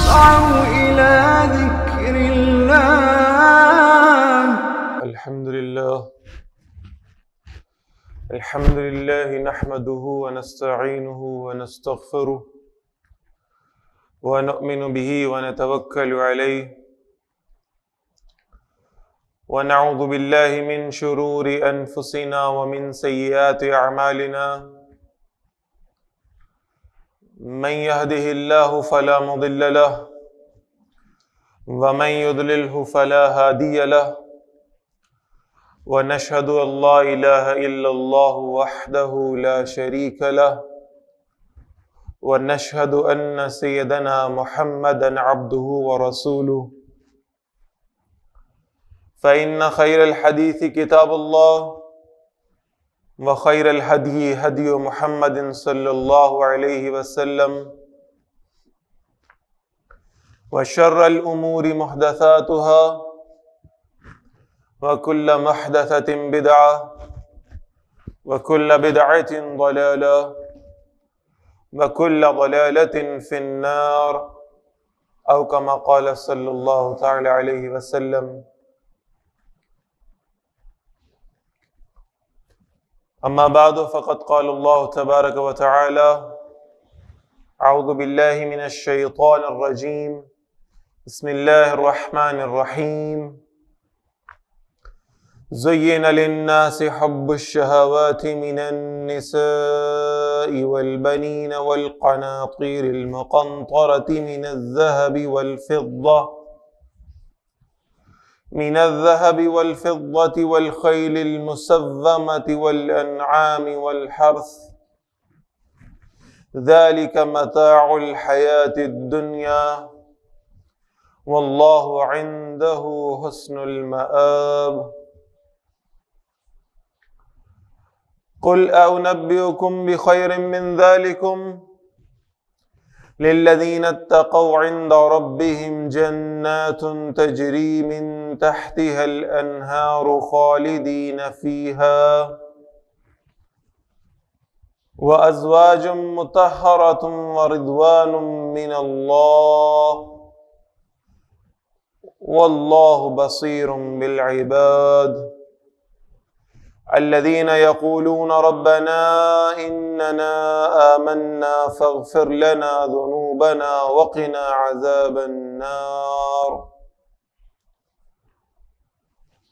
فاسعوا إلى ذكر الله. الحمد لله نحمده ونستعينه ونستغفره ونؤمن به ونتوكل عليه ونعوذ بالله من شرور أنفسنا ومن سيئات أعمالنا من يهده الله فلا مضل له ومن يضلله فلا هادي له ونشهد أن لا إله إلا الله وحده لا شريك له ونشهد أن سيدنا محمدا عبده ورسوله فإن خير الحديث كتاب الله وخير الهدي هدي محمد صلى الله عليه وسلم وشر الأمور محدثاتها وكل محدثة بدعة وكل بدعة ضلالة وكل ضلالة في النار أو كما قال صلى الله تعالى عليه وسلم. أما بعد فقد قال الله تبارك وتعالى أعوذ بالله من الشيطان الرجيم بسم الله الرحمن الرحيم زين للناس حب الشهوات من النساء والبنين والقناطير المقنطرة من الذهب والفضة والخيل المسومة والأنعام والحرث ذلك متاع الحياة الدنيا والله عنده حسن المآب. قل أنبئكم بخير من ذلكم للذين اتقوا عند ربهم جنات تجري من تحتها الأنهار خالدين فيها وأزواج مطهرة ورضوان من الله والله بصير بالعباد. الذين يقولون ربنا إننا آمنا فاغفر لنا ذنوبنا وقنا عذاب النار.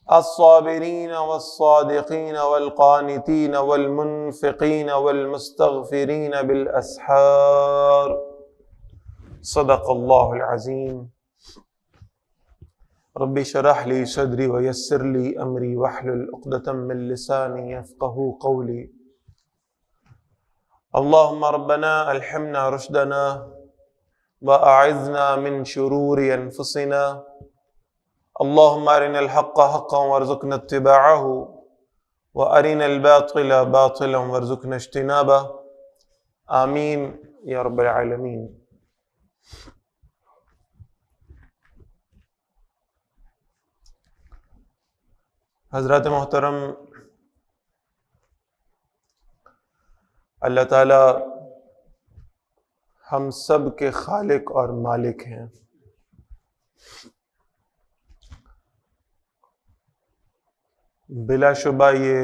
الصابرين والصادقين والقانتين والمنفقين والمستغفرين بالأسحار. صدق الله العظيم. رب اشرح لي صدري ويسر لي امري واحلل عقدة من لساني يفقهوا قولي. اللهم ربنا الهمنا رشدنا واعذنا من شرور انفسنا. اللهم ارنا الحق حقا وارزقنا اتباعه وارنا الباطل باطلا وارزقنا اجتنابه. آمین یا رب العالمین. حضرات محترم، اللہ تعالی ہم سب کے خالق اور مالک ہیں. بلا شبہ یہ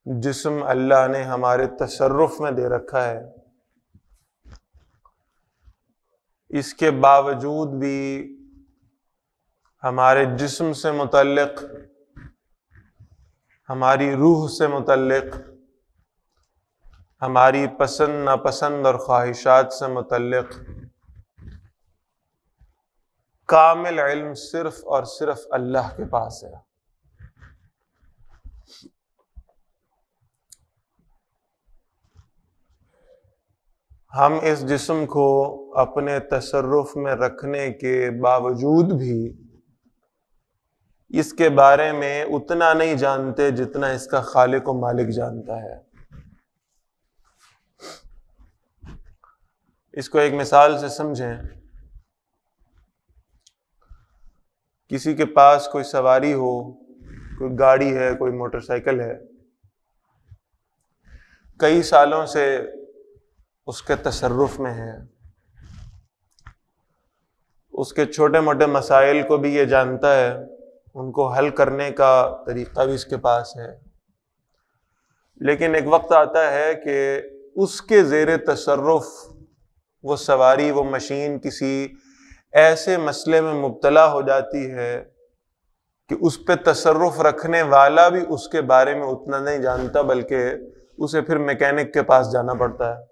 جسم اللہ نے ہمارے تصرف میں دے رکھا ہے، اس کے باوجود بھی ہمارے جسم سے متعلق، ہماری روح سے متعلق، ہماری پسند ناپسند اور خواہشات سے متعلق کامل علم صرف اور صرف اللہ کے پاس ہے. ہم اس جسم کو اپنے تصرف میں رکھنے کے باوجود بھی اس کے بارے میں اتنا نہیں جانتے جتنا اس کا خالق و مالک جانتا ہے. اس کو ایک مثال سے سمجھیں. کسی کے پاس کوئی سواری ہو، کوئی گاڑی ہے، کوئی موٹر سائیکل ہے، کئی سالوں سے اس کے تصرف میں ہے، اس کے چھوٹے موٹے مسائل کو بھی یہ جانتا ہے، ان کو حل کرنے کا طریقہ بھی اس کے پاس ہے، لیکن ایک وقت آتا ہے کہ اس کے زیر تصرف وہ سواری، وہ مشین کسی ایسے مسئلے میں مبتلا ہو جاتی ہے کہ اس پہ تصرف رکھنے والا بھی اس کے بارے میں اتنا نہیں جانتا، بلکہ اسے پھر میکینک کے پاس جانا پڑتا ہے۔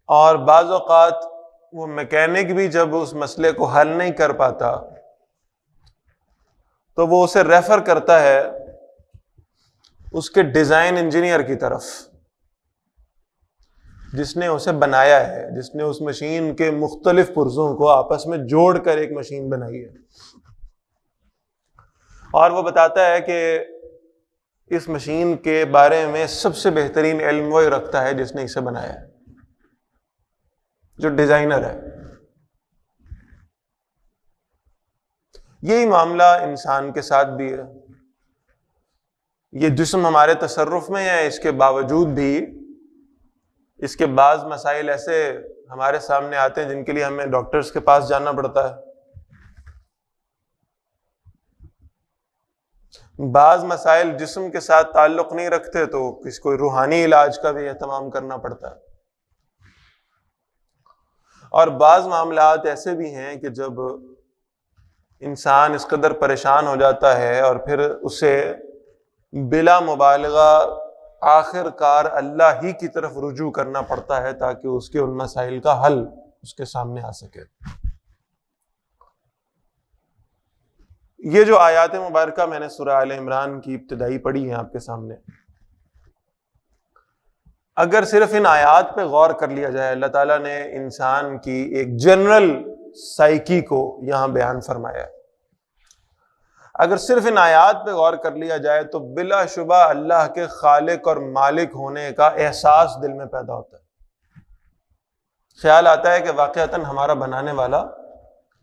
اور بعض اوقات وہ میکینک بھی جب اس مسئلے کو حل نہیں کر پاتا تو وہ اسے ریفر کرتا ہے اس کے ڈیزائن انجینئر کی طرف، جس نے اسے بنایا ہے، جس نے اس مشین کے مختلف پرزوں کو آپس میں جوڑ کر ایک مشین بنائی ہے۔ اور وہ بتاتا ہے کہ اس مشین کے بارے میں سب سے بہترین علم وہی رکھتا ہے جس نے اسے بنایا ہے، جو ڈیزائنر ہے۔ یہی معاملہ انسان کے ساتھ بھی ہے۔ یہ جسم ہمارے تصرف میں ہے، اس کے باوجود بھی اس کے بعض مسائل ایسے ہمارے سامنے آتے ہیں جن کے لیے ہمیں ڈاکٹرز کے پاس جانا پڑتا ہے۔ بعض مسائل جسم کے ساتھ تعلق نہیں رکھتے تو کسی کوئی روحانی علاج کا بھی اہتمام کرنا پڑتا ہے۔ اور بعض معاملات ایسے بھی ہیں کہ جب انسان اس قدر پریشان ہو جاتا ہے اور پھر اسے بلا مبالغہ آخر کار اللہ ہی کی طرف رجوع کرنا پڑتا ہے تاکہ اس کے ان مسائل کا حل اس کے سامنے آ سکے۔ یہ جو آیات مبارکہ میں نے سورہ آل عمران کی ابتدائی پڑھی ہیں آپ کے سامنے، اگر صرف ان آیات پہ غور کر لیا جائے، اللہ تعالیٰ نے انسان کی ایک جنرل سائیکی کو یہاں بیان فرمایا ہے، اگر صرف ان آیات پہ غور کر لیا جائے تو بلا شبہ اللہ کے خالق اور مالک ہونے کا احساس دل میں پیدا ہوتا ہے۔ خیال آتا ہے کہ واقعتاً ہمارا بنانے والا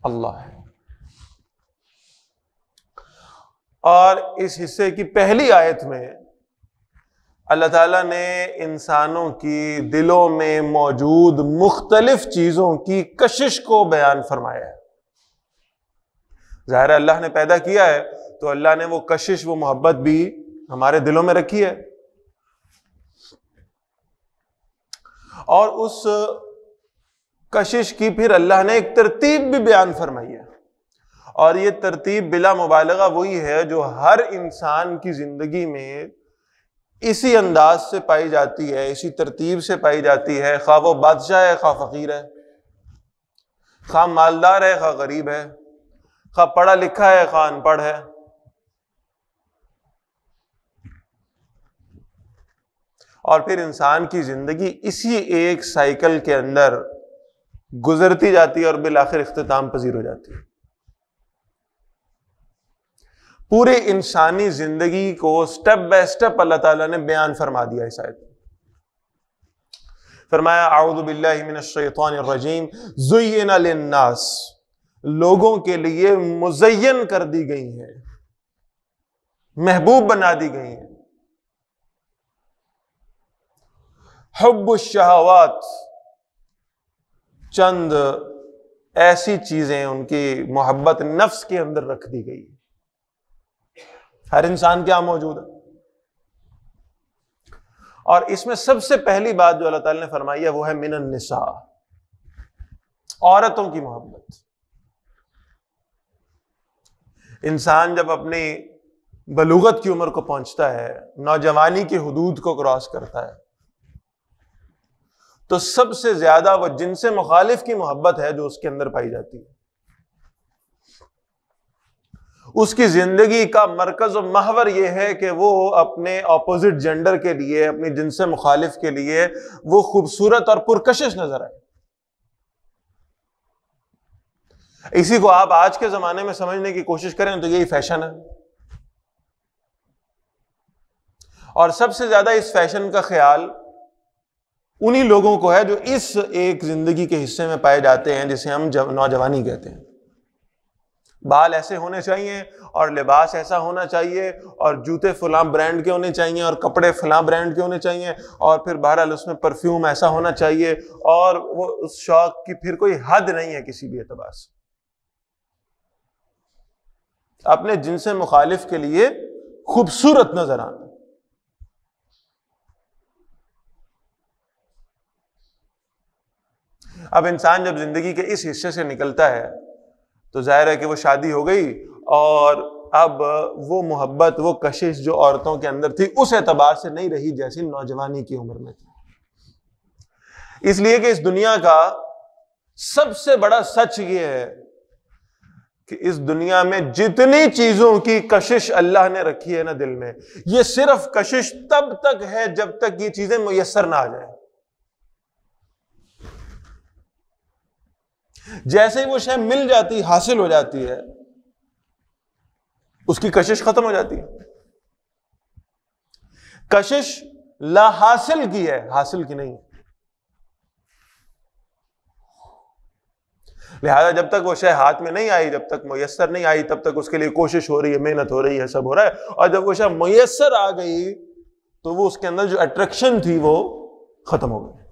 اللہ ہے۔ اور اس حصے کی پہلی آیت میں اللہ تعالیٰ نے انسانوں کی دلوں میں موجود مختلف چیزوں کی کشش کو بیان فرمایا ہے۔ ظاہر ہے اللہ نے پیدا کیا ہے تو اللہ نے وہ کشش، وہ محبت بھی ہمارے دلوں میں رکھی ہے، اور اس کشش کی پھر اللہ نے ایک ترتیب بھی بیان فرمائی ہے، اور یہ ترتیب بلا مبالغہ وہی ہے جو ہر انسان کی زندگی میں اسی انداز سے پائی جاتی ہے، اسی ترتیب سے پائی جاتی ہے، خواہ وہ بادشاہ ہے، خواہ فقیر ہے، خواہ مالدار ہے، خواہ غریب ہے، خواہ پڑھا لکھا ہے، خواہ ان پڑھ ہے۔ اور پھر انسان کی زندگی اسی ایک سائیکل کے اندر گزرتی جاتی ہے اور بالآخر اختتام پذیر ہو جاتی ہے۔ پورے انسانی زندگی کو سٹیپ بائی سٹیپ اللہ تعالیٰ نے بیان فرما دیا اس آیت میں۔ فرمایا اعوذ باللہ من الشیطان الرجیم، زین للناس، لوگوں کے لیے مزین کر دی گئی ہیں، محبوب بنا دی گئی ہیں، حب الشہوات، چند ایسی چیزیں ان کی محبت نفس کے اندر رکھ دی گئی۔ ہر انسان کیا موجود ہے، اور اس میں سب سے پہلی بات جو اللہ تعالی نے فرمائی ہے وہ ہے من النساء، عورتوں کی محبت۔ انسان جب اپنی بلوغت کی عمر کو پہنچتا ہے، نوجوانی کی حدود کو کراس کرتا ہے، تو سب سے زیادہ وہ جن سے مخالف کی محبت ہے جو اس کے اندر پائی جاتی ہے۔ اس کی زندگی کا مرکز و محور یہ ہے کہ وہ اپنے اپوزٹ جینڈر کے لیے، اپنی جنس مخالف کے لیے وہ خوبصورت اور پرکشش نظر آئے۔ اسی کو آپ آج کے زمانے میں سمجھنے کی کوشش کریں تو یہی فیشن ہے، اور سب سے زیادہ اس فیشن کا خیال انہی لوگوں کو ہے جو اس ایک زندگی کے حصے میں پائے جاتے ہیں جسے ہم نوجوانی کہتے ہیں۔ بال ایسے ہونے چاہیے اور لباس ایسا ہونا چاہیے اور جوتے فلاں برانڈ کے ہونے چاہیے اور کپڑے فلاں برانڈ کے ہونے چاہیے اور پھر بہرحال اس میں پرفیوم ایسا ہونا چاہیے، اور وہ اس شوق کی پھر کوئی حد نہیں ہے کسی بھی اعتبار سے. اپنے جنس مخالف کے لیے خوبصورت نظر آنا. اب انسان جب زندگی کے اس حصے سے نکلتا ہے تو ظاہر ہے کہ وہ شادی ہو گئی اور اب وہ محبت، وہ کشش جو عورتوں کے اندر تھی اس اعتبار سے نہیں رہی جیسی نوجوانی کی عمر میں تھی. اس لیے کہ اس دنیا کا سب سے بڑا سچ یہ ہے کہ اس دنیا میں جتنی چیزوں کی کشش اللہ نے رکھی ہے نا دل میں، یہ صرف کشش تب تک ہے جب تک یہ چیزیں میسر نہ آ جائیں. جیسے ہی وہ شے مل جاتی، حاصل ہو جاتی ہے، اس کی کشش ختم ہو جاتی ہے. کشش لا حاصل کی ہے، حاصل کی نہیں. لہذا جب تک وہ شے ہاتھ میں نہیں آئی، جب تک میسر نہیں آئی، تب تک اس کے لیے کوشش ہو رہی ہے، محنت ہو رہی ہے، سب ہو رہا ہے. اور جب وہ شے میسر آ گئی تو وہ اس کے اندر جو اٹریکشن تھی وہ ختم ہو گئی.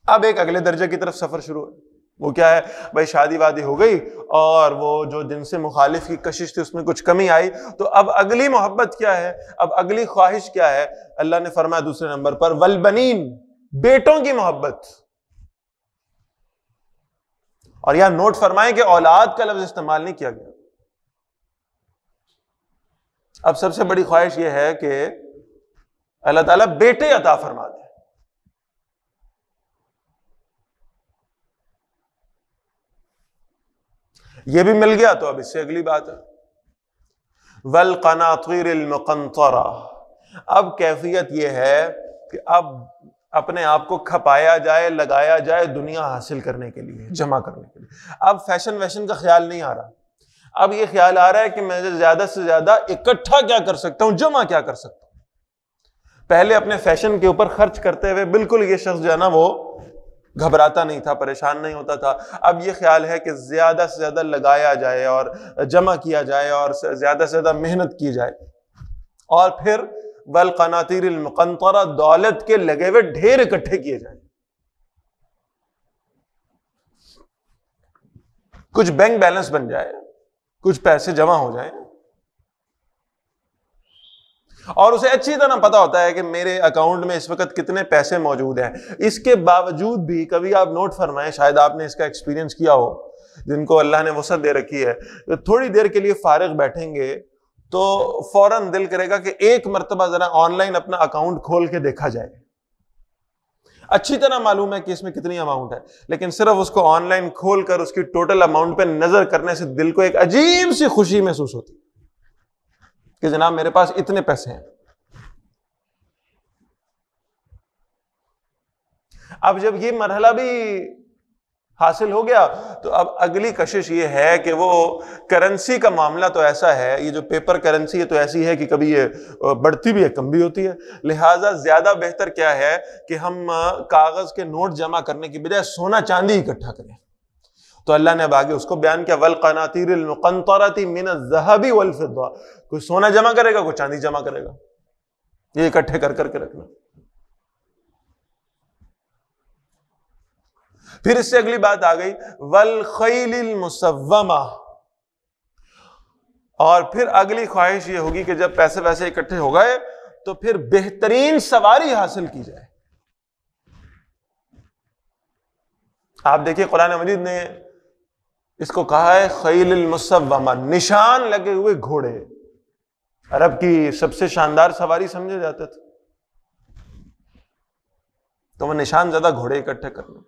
اب ایک اگلے درجے کی طرف سفر شروع ہے. وہ کیا ہے بھائی؟ شادی وادی ہو گئی اور وہ جو جن سے مخالف کی کشش تھی اس میں کچھ کمی آئی، تو اب اگلی محبت کیا ہے؟ اب اگلی خواہش کیا ہے؟ اللہ نے فرمایا دوسرے نمبر پر والبنین، بیٹوں کی محبت. اور یہاں نوٹ فرمائیں کہ اولاد کا لفظ استعمال نہیں کیا گیا. اب سب سے بڑی خواہش یہ ہے کہ اللہ تعالیٰ بیٹے عطا فرما دے. یہ بھی مل گیا تو اب اس سے اگلی بات ہے والقناطیر المقنطرہ. اب کیفیت یہ ہے کہ اب اپنے آپ کو کھپایا جائے، لگایا جائے دنیا حاصل کرنے کے لیے، جمع کرنے کے لیے. اب فیشن ویشن کا خیال نہیں آ رہا. اب یہ خیال آ رہا ہے کہ میں زیادہ سے زیادہ اکٹھا کیا کر سکتا ہوں، جمع کیا کر سکتا ہوں. پہلے اپنے فیشن کے اوپر خرچ کرتے ہوئے بالکل یہ شخص جو ہے نا وہ گھبراتا نہیں تھا، پریشان نہیں ہوتا تھا. اب یہ خیال ہے کہ زیادہ سے زیادہ لگایا جائے اور جمع کیا جائے اور زیادہ سے زیادہ محنت کی جائے. اور پھر والقناطیر المقنطرہ، دولت کے لگے ہوئے ڈھیر اکٹھے کیے جائیں، کچھ بینک بیلنس بن جائے، کچھ پیسے جمع ہو جائیں، اور اسے اچھی طرح پتا ہوتا ہے کہ میرے اکاؤنٹ میں اس وقت کتنے پیسے موجود ہیں. اس کے باوجود بھی کبھی آپ نوٹ فرمائیں، شاید آپ نے اس کا ایکسپیرینس کیا ہو، جن کو اللہ نے وسعت دے رکھی ہے، تھوڑی دیر کے لیے فارغ بیٹھیں گے تو فوراً دل کرے گا کہ ایک مرتبہ ذرا آن لائن اپنا اکاؤنٹ کھول کے دیکھا جائے. اچھی طرح معلوم ہے کہ اس میں کتنی اماؤنٹ ہے، لیکن صرف اس کو آن لائن کھول کر اس کی ٹوٹل اماؤنٹ پہ نظر کرنے سے دل کو ایک عجیب سی خوشی محسوس ہوتی کہ جناب میرے پاس اتنے پیسے ہیں. اب جب یہ مرحلہ بھی حاصل ہو گیا تو اب اگلی کشش یہ ہے کہ وہ کرنسی کا معاملہ تو ایسا ہے، یہ جو پیپر کرنسی ہے تو ایسی ہے کہ کبھی یہ بڑھتی بھی ہے، کم بھی ہوتی ہے. لہٰذا زیادہ بہتر کیا ہے کہ ہم کاغذ کے نوٹ جمع کرنے کی بجائے سونا چاندی اکٹھا کریں. تو اللہ نے اب آگے اس کو بیان کیا والقناطیر المقنطرۃ من الذهب والفضہ. کوئی سونا جمع کرے گا، کوئی چاندی جمع کرے گا، یہ اکٹھے کر کے رکھنا. پھر اس سے اگلی بات آ گئی والخیل المسومہ. اور پھر اگلی خواہش یہ ہوگی کہ جب پیسے ویسے اکٹھے ہو گئے تو پھر بہترین سواری حاصل کی جائے. آپ دیکھیے قرآن مجید نے اس کو کہا ہے خیل المسومہ، نشان لگے ہوئے گھوڑے. عرب کی سب سے شاندار سواری سمجھے جاتے تھے، تو وہ نشان زدہ گھوڑے اکٹھے کرنے.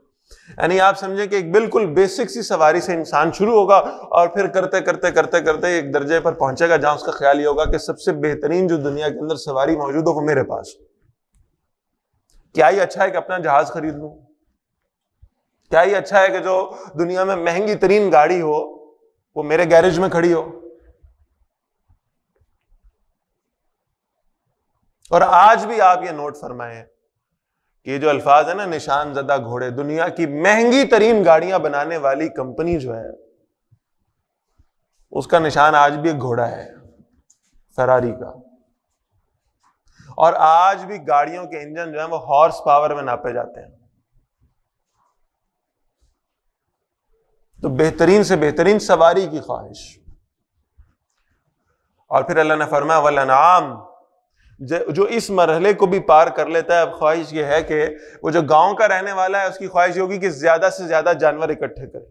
یعنی آپ سمجھیں کہ ایک بالکل بیسک سی سواری سے انسان شروع ہوگا اور پھر کرتے کرتے کرتے کرتے ایک درجے پر پہنچے گا جہاں اس کا خیال یہ ہوگا کہ سب سے بہترین جو دنیا کے اندر سواری موجود ہو وہ میرے پاس. کیا ہی اچھا ہے کہ اپنا جہاز خرید لوں، کیا ہی اچھا ہے کہ جو دنیا میں مہنگی ترین گاڑی ہو وہ میرے گیرج میں کھڑی ہو. اور آج بھی آپ یہ نوٹ فرمائیں کہ یہ جو الفاظ ہے نا نشان زدہ گھوڑے، دنیا کی مہنگی ترین گاڑیاں بنانے والی کمپنی جو ہے اس کا نشان آج بھی ایک گھوڑا ہے، فراری کا. اور آج بھی گاڑیوں کے انجن جو ہیں وہ ہارس پاور میں ناپے جاتے ہیں. تو بہترین سے بہترین سواری کی خواہش. اور پھر اللہ نے فرمایا والانعام، جو اس مرحلے کو بھی پار کر لیتا ہے. اب خواہش یہ ہے کہ وہ جو گاؤں کا رہنے والا ہے اس کی خواہش ہوگی کہ زیادہ سے زیادہ جانور اکٹھے کرے،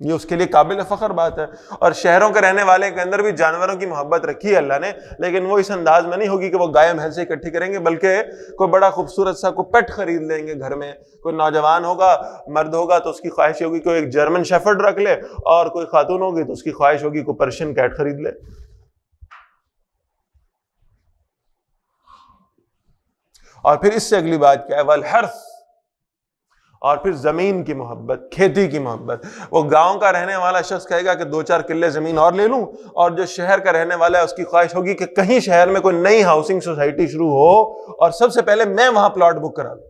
یہ اس کے لیے قابل فخر بات ہے. اور شہروں کے رہنے والے کے اندر بھی جانوروں کی محبت رکھی ہے اللہ نے، لیکن وہ اس انداز میں نہیں ہوگی کہ وہ گائے بھینسیں اکٹھی کریں گے، بلکہ کوئی بڑا خوبصورت سا کوئی پیٹ خرید لیں گے گھر میں. کوئی نوجوان ہوگا، مرد ہوگا تو اس کی خواہش ہوگی کوئی ایک جرمن شیفرڈ رکھ لے، اور کوئی خاتون ہوگی تو اس کی خواہش ہوگی کوئی پرشین کیٹ خرید لے. اور پھر اس سے اگلی بات کیا ہے، والحرث، اور پھر زمین کی محبت، کھیتی کی محبت. وہ گاؤں کا رہنے والا شخص کہے گا کہ 2-4 کلے زمین اور لے لوں، اور جو شہر کا رہنے والا ہے اس کی خواہش ہوگی کہ کہیں شہر میں کوئی نئی ہاؤسنگ سوسائٹی شروع ہو اور سب سے پہلے میں وہاں پلاٹ بک کرا لوں.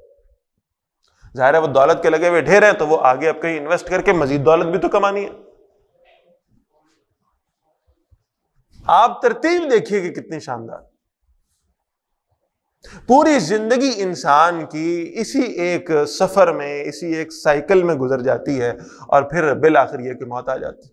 ظاہر ہے وہ دولت کے لگے ہوئے ڈھیر ہیں تو وہ آگے اب کہیں انویسٹ کر کے مزید دولت بھی تو کمانی ہے. آپ ترتیب دیکھیے کہ کتنی شاندار. پوری زندگی انسان کی اسی ایک سفر میں، اسی ایک سائیکل میں گزر جاتی ہے، اور پھر بالآخر یہ کہ موت آ جاتی.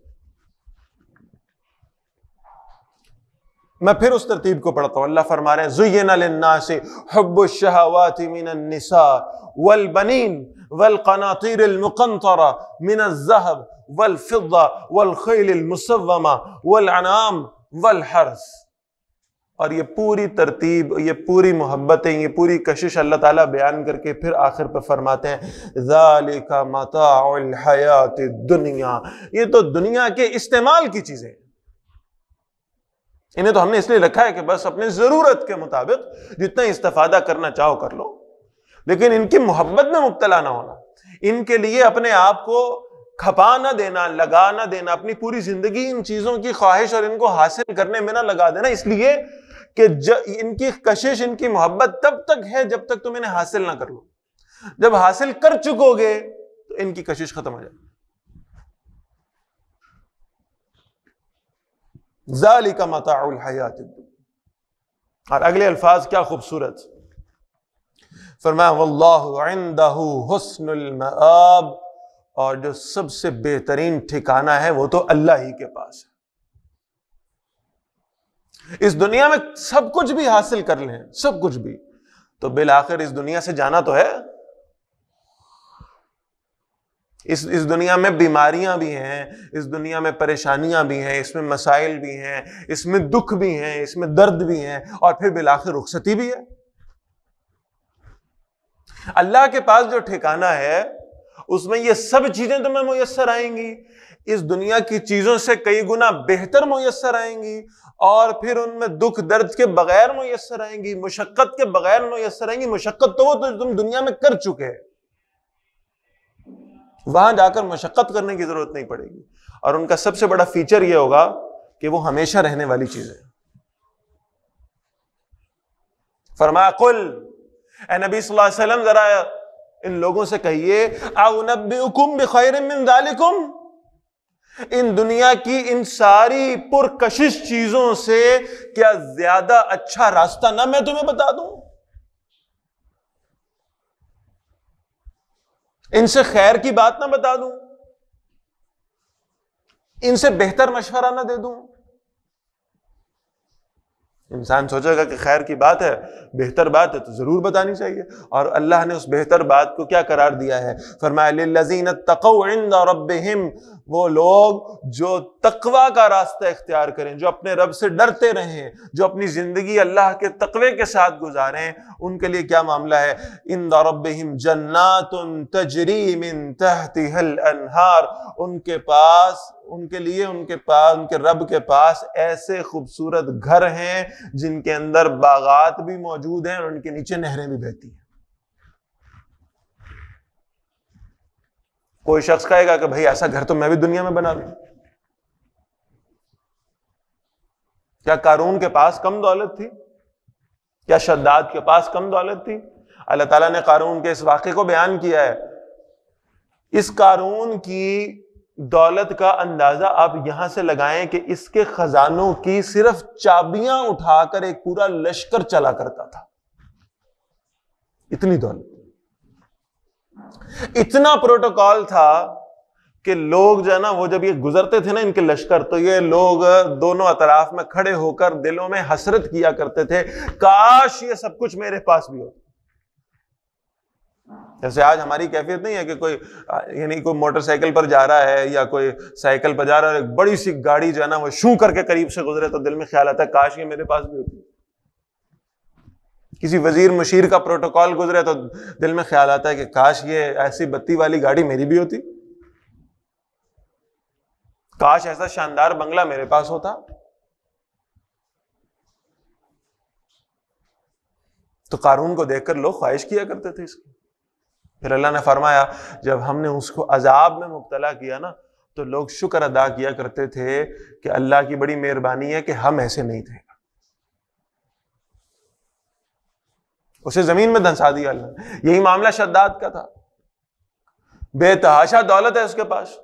میں پھر اس ترتیب کو پڑھتا ہوں. اللہ فرما رہے ہیں زُيِّنَ لِلنَّاسِ حُبُّ الشَّهَوَاتِ مِنَ النِّسَاءِ وَالْبَنِينَ وَالْقَنَاطِيرِ الْمُقَنطَرَةِ مِنَ الذَّهَبِ وَالْفِضَّةِ وَالْخَيْلِ الْمُسَوَّمَةِ وَالْأَنْعَامِ وَالْحَرْثِ. اور یہ پوری ترتیب، یہ پوری محبتیں، یہ پوری کشش اللہ تعالیٰ بیان کر کے پھر آخر پہ فرماتے ہیں ذَلِكَ مَتَاعُ الْحَيَاةِ الدُّنْيَا. یہ تو دنیا کے استعمال کی چیزیں، انہیں تو ہم نے اس لیے رکھا ہے کہ بس اپنے ضرورت کے مطابق جتنا استفادہ کرنا چاہو کر لو، لیکن ان کی محبت میں مبتلا نہ ہونا، ان کے لیے اپنے آپ کو کھپا نہ دینا، لگا نہ دینا، اپنی پوری زندگی ان چیزوں کی خواہش اور ان کو حاصل کرنے میں نہ لگا دینا، اس لیے کہ ان کی کشش، ان کی محبت تب تک ہے جب تک تم انہیں حاصل نہ کر لو. جب حاصل کر چکو گے تو ان کی کشش ختم ہو جائے. ذَلِكَ مَتَاعُ الْحَيَاةِ الدُّنْيَا. اور اگلے الفاظ کیا خوبصورت، فرمایا وَاللَّهُ عِنْدَهُ حُسْنُ الْمَآبِ. اور جو سب سے بہترین ٹھکانہ ہے وہ تو اللہ ہی کے پاس ہے. اس دنیا میں سب کچھ بھی حاصل کر لیں، سب کچھ بھی، تو بالآخر اس دنیا سے جانا تو ہے. اس دنیا میں بیماریاں بھی ہیں، اس دنیا میں پریشانیاں بھی ہیں، اس میں مسائل بھی ہیں، اس میں دکھ بھی ہیں، اس میں درد بھی ہیں، اور پھر بالآخر رخصتی بھی ہے. اللہ کے پاس جو ٹھکانہ ہے اس میں یہ سب چیزیں تمہیں میسر آئیں گی، اس دنیا کی چیزوں سے کئی گنا بہتر میسر آئیں گی، اور پھر ان میں دکھ درد کے بغیر میسر آئیں گی، مشقت کے بغیر میسر آئیں گی. مشقت تو وہ تم دنیا میں کر چکے، وہاں جا کر مشقت کرنے کی ضرورت نہیں پڑے گی. اور ان کا سب سے بڑا فیچر یہ ہوگا کہ وہ ہمیشہ رہنے والی چیز ہے. فرمایا قل، اے نبی صلی اللہ علیہ وسلم ذرا ان لوگوں سے کہیے اَأُنَبِّئُكُمْ بِخَيْرٍ مِّن ذَلِكُمْ، ان دنیا کی ان ساری پرکشش چیزوں سے کیا زیادہ اچھا راستہ نہ میں تمہیں بتا دوں، ان سے خیر کی بات نہ بتا دوں، ان سے بہتر مشورہ نہ دے دوں. انسان سوچے گا کہ خیر کی بات ہے، بہتر بات ہے تو ضرور بتانی چاہیے. اور اللہ نے اس بہتر بات کو کیا قرار دیا ہے؟ فرمایا للذین اتقوا عند ربہم، وہ لوگ جو تقوی کا راستہ اختیار کریں، جو اپنے رب سے ڈرتے رہیں، جو اپنی زندگی اللہ کے تقوی کے ساتھ گزاریں، ان کے لیے کیا معاملہ ہے؟ عند ربہم جنات تجری من تحتها الانہار. ان کے رب کے پاس ایسے خوبصورت گھر ہیں جن کے اندر باغات بھی موجود ہیں اور ان کے نیچے نہریں بھی بہتی ہیں. کوئی شخص کہے گا کہ بھئی ایسا گھر تو میں بھی دنیا میں بنا لوں. کیا قارون کے پاس کم دولت تھی؟ کیا شداد کے پاس کم دولت تھی؟ اللہ تعالیٰ نے قارون کے اس واقعے کو بیان کیا ہے. اس قارون کی دولت کا اندازہ آپ یہاں سے لگائیں کہ اس کے خزانوں کی صرف چابیاں اٹھا کر ایک پورا لشکر چلا کرتا تھا. اتنی دولت, اتنا پروٹوکال تھا کہ لوگ جو ہے نا وہ جب یہ گزرتے تھے نا ان کے لشکر, تو یہ لوگ دونوں اطراف میں کھڑے ہو کر دلوں میں حسرت کیا کرتے تھے, کاش یہ سب کچھ میرے پاس بھی ہو. جیسے آج ہماری کیفیت نہیں ہے کہ کوئی یعنی کوئی موٹر سائیکل پر جا رہا ہے یا کوئی سائیکل پر جا رہا ہے, ایک بڑی سی گاڑی جو ہے نا وہ شو کر کے قریب سے گزرے تو دل میں خیال آتا ہے کاش یہ میرے پاس بھی ہوتی. کسی وزیر مشیر کا پروٹوکال گزرے تو دل میں خیال آتا ہے کہ کاش یہ ایسی بتی والی گاڑی میری بھی ہوتی, کاش ایسا شاندار بنگلہ میرے پاس ہوتا. تو قارون کو دیکھ کر لوگ خواہش کیا کرتے تھے اس کی. پھر اللہ نے فرمایا جب ہم نے اس کو عذاب میں مبتلا کیا نا تو لوگ شکر ادا کیا کرتے تھے کہ اللہ کی بڑی مہربانی ہے کہ ہم ایسے نہیں تھے. اسے زمین میں دھنسا دیا اللہ نے. یہی معاملہ شداد کا تھا, بے تحاشا دولت ہے اس کے پاس,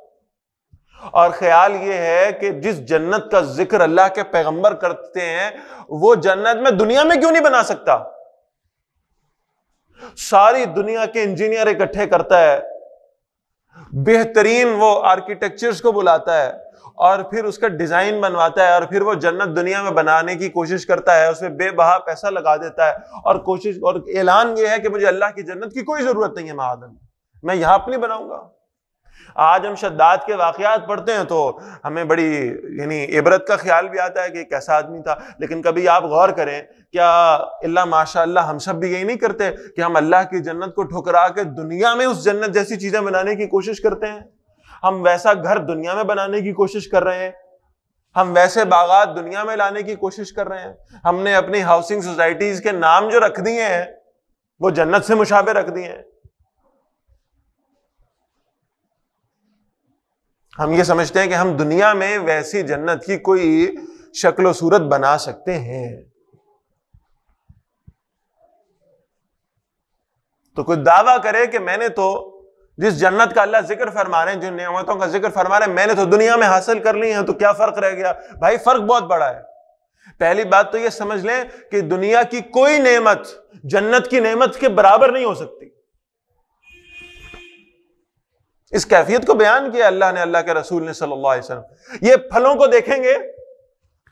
اور خیال یہ ہے کہ جس جنت کا ذکر اللہ کے پیغمبر کرتے ہیں وہ جنت میں دنیا میں کیوں نہیں بنا سکتا. ساری دنیا کے انجینئر اکٹھے کرتا ہے, بہترین وہ آرکیٹیکچرز کو بلاتا ہے اور پھر اس کا ڈیزائن بنواتا ہے, اور پھر وہ جنت دنیا میں بنانے کی کوشش کرتا ہے, اس میں بے بہا پیسہ لگا دیتا ہے, اور کوشش اور اعلان یہ ہے کہ مجھے اللہ کی جنت کی کوئی ضرورت نہیں ہے معاذ اللہ, میں یہاں اپنی بناؤں گا. آج ہم شداد کے واقعات پڑھتے ہیں تو ہمیں بڑی یعنی عبرت کا خیال بھی آتا ہے کہ کیسا آدمی تھا, لیکن کبھی آپ غور کریں کیا اللہ ماشاء اللہ ہم سب بھی یہی نہیں کرتے کہ ہم اللہ کی جنت کو ٹھکرا کے دنیا میں اس جنت جیسی چیزیں بنانے کی کوشش کرتے ہیں. ہم ویسا گھر دنیا میں بنانے کی کوشش کر رہے ہیں, ہم ویسے باغات دنیا میں لانے کی کوشش کر رہے ہیں, ہم نے اپنی ہاؤسنگ سوسائٹیز کے نام جو رکھ دیے ہیں وہ جنت سے مشابہ رکھ دیے ہیں. ہم یہ سمجھتے ہیں کہ ہم دنیا میں ویسی جنت کی کوئی شکل و صورت بنا سکتے ہیں. تو کوئی دعویٰ کرے کہ میں نے تو جس جنت کا اللہ ذکر فرما رہے ہیں, جن نعمتوں کا ذکر فرما رہے ہیں, میں نے تو دنیا میں حاصل کر لی ہیں, تو کیا فرق رہ گیا؟ بھائی فرق بہت بڑا ہے. پہلی بات تو یہ سمجھ لیں کہ دنیا کی کوئی نعمت جنت کی نعمت کے برابر نہیں ہو سکتی. اس کیفیت کو بیان کیا اللہ نے, اللہ کے رسول نے صلی اللہ علیہ وسلم. یہ پھلوں کو دیکھیں گے,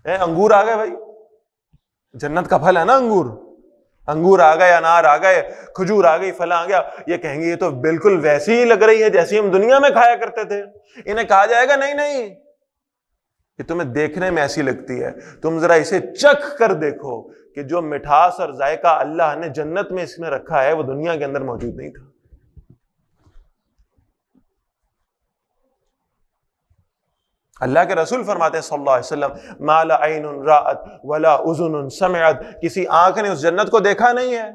انگور آ گئے بھائی, جنت کا پھل ہے نا انگور, انگور آ گئے, انار آ گئے, کھجور آ گئی, فلاں آ گیا, یہ کہیں گے یہ تو بالکل ویسی ہی لگ رہی ہے جیسی ہم دنیا میں کھایا کرتے تھے. انہیں کہا جائے گا نہیں نہیں, یہ تمہیں دیکھنے میں ایسی لگتی ہے, تم ذرا اسے چکھ کر دیکھو کہ جو مٹھاس اور ذائقہ اللہ نے جنت میں اس میں رکھا ہے وہ دنیا کے اندر موجود نہیں تھا. اللہ کے رسول فرماتے ہیں صلی اللہ علیہ وسلم ما لا عین رأت ولا اذن سمعت, کسی آنکھ نے اس جنت کو دیکھا نہیں ہے,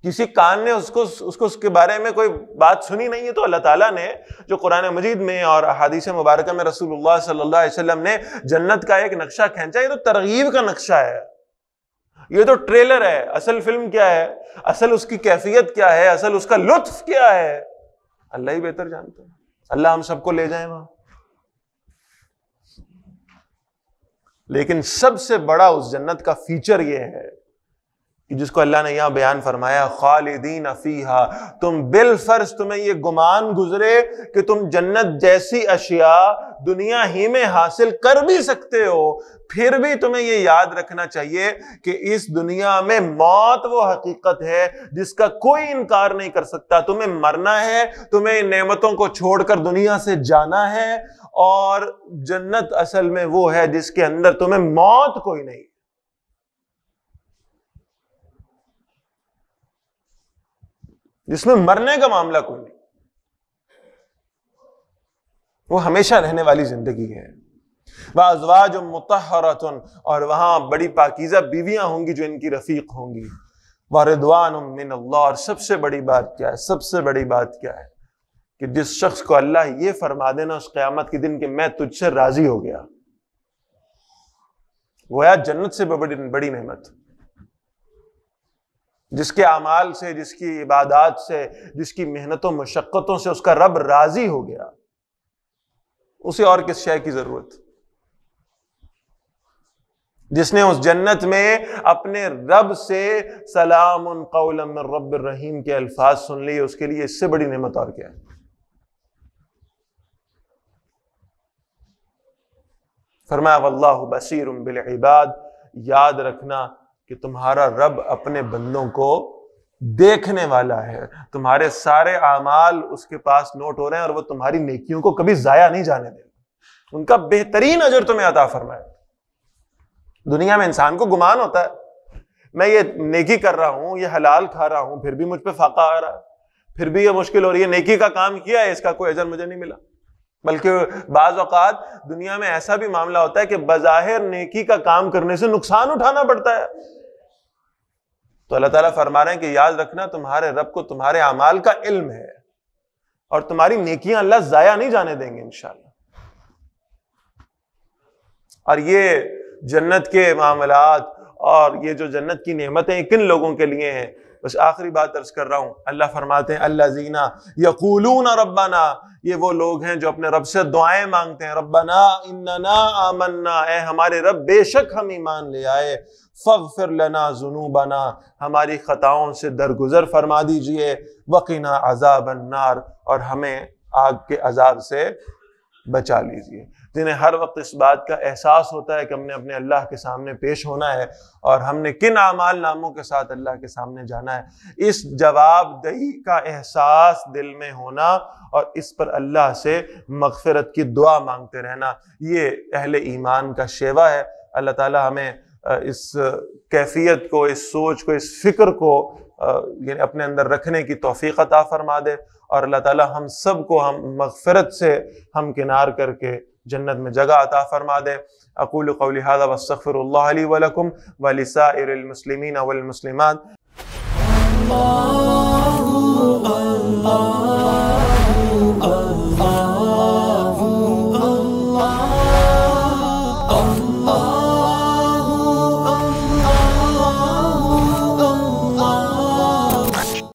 کسی کان نے اس کے بارے میں کوئی بات سنی نہیں ہے. تو اللہ تعالیٰ نے جو قرآن مجید میں اور احادیث مبارکہ میں رسول اللہ صلی اللہ علیہ وسلم نے جنت کا ایک نقشہ کھینچا, یہ تو ترغیب کا نقشہ ہے, یہ تو ٹریلر ہے. اصل فلم کیا ہے, اصل اس کی کیفیت کیا ہے, اصل اس کا لطف کیا ہے, اللہ ہی بہتر جانتا ہے. اللہ ہم سب کو لے جائیں وہاں. لیکن سب سے بڑا اس جنت کا فیچر یہ ہے کہ جس کو اللہ نے یہاں بیان فرمایا, خالدین فیہا, تم بالفرض تمہیں یہ گمان گزرے کہ تم جنت جیسی اشیاء دنیا ہی میں حاصل کر بھی سکتے ہو, پھر بھی تمہیں یہ یاد رکھنا چاہیے کہ اس دنیا میں موت وہ حقیقت ہے جس کا کوئی انکار نہیں کر سکتا. تمہیں مرنا ہے, تمہیں نعمتوں کو چھوڑ کر دنیا سے جانا ہے, اور جنت اصل میں وہ ہے جس کے اندر تمہیں موت کوئی نہیں, جس میں مرنے کا معاملہ کوئی نہیں, وہ ہمیشہ رہنے والی زندگی ہے. وَأَزْوَاجٌ مُطَهَّرَةٌ, اور وہاں بڑی پاکیزہ بیویاں ہوں گی جو ان کی رفیق ہوں گی. وَرِضْوَانٌ مِّنَ اللَّهِ, اور سب سے بڑی بات کیا ہے, سب سے بڑی بات کیا ہے کہ جس شخص کو اللہ یہ فرما دینا اس قیامت کے دن کہ میں تجھ سے راضی ہو گیا, گویا جنت سے بڑی نعمت. جس کے اعمال سے، جس کی عبادات سے، جس کی محنتوں مشقتوں سے اس کا رب راضی ہو گیا، اسے اور کس شے کی ضرورت؟ جس نے اس جنت میں اپنے رب سے سلام قولا من رب الرحیم کے الفاظ سن لیے، اس کے لیے اس سے بڑی نعمت اور کیا ہے؟ فرمایا واللہ بصیر بالعباد، یاد رکھنا کہ تمہارا رب اپنے بندوں کو دیکھنے والا ہے، تمہارے سارے اعمال اس کے پاس نوٹ ہو رہے ہیں، اور وہ تمہاری نیکیوں کو کبھی ضائع نہیں جانے دے گا، ان کا بہترین اجر تمہیں عطا فرمائے۔ دنیا میں انسان کو گمان ہوتا ہے میں یہ نیکی کر رہا ہوں، یہ حلال کھا رہا ہوں، پھر بھی مجھ پہ فاقہ آ رہا ہے، پھر بھی یہ مشکل ہو رہی ہے، نیکی کا کام کیا ہے، اس کا کوئی اجر مجھے نہیں ملا۔ بلکہ بعض اوقات دنیا میں ایسا بھی معاملہ ہوتا ہے کہ بظاہر نیکی کا کام کرنے سے نقصان اٹھانا پڑتا ہے۔ تو اللہ تعالیٰ فرما رہے ہیں کہ یاد رکھنا تمہارے رب کو تمہارے اعمال کا علم ہے، اور تمہاری نیکیاں اللہ ضائع نہیں جانے دیں گے انشاءاللہ۔ اور یہ جنت کے معاملات اور یہ جو جنت کی نعمتیں کن لوگوں کے لیے ہیں؟ بس آخری بات عرض کر رہا ہوں، اللہ فرماتے ہیں الذین یقولون ربنا، یہ وہ لوگ ہیں جو اپنے رب سے دعائیں مانگتے ہیں، ربنا اننا آمنا، اے ہمارے رب بے شک ہم ایمان لے آئے، فاغفر لنا ذنوبنا، ہماری خطاؤں سے درگزر فرما دیجئے، وقنا عذاب النار، اور ہمیں آگ کے عذاب سے بچا لیجئے۔ جنہیں ہر وقت اس بات کا احساس ہوتا ہے کہ ہم نے اپنے اللہ کے سامنے پیش ہونا ہے اور ہم نے کن اعمال ناموں کے ساتھ اللہ کے سامنے جانا ہے، اس جواب دہی کا احساس دل میں ہونا اور اس پر اللہ سے مغفرت کی دعا مانگتے رہنا، یہ اہل ایمان کا شیوا ہے۔ اللہ تعالی ہمیں اس کیفیت کو، اس سوچ کو، اس فکر کو یعنی اپنے اندر رکھنے کی توفیق عطا فرما دے، اور اللہ تعالی ہم سب کو ہم مغفرت سے ہمکنار کر کے جنت میں جگہ عطا فرما دے۔ اقول قولی ھذا واستغفر اللہ لی ولکم ولسائر المسلمین والمسلمات۔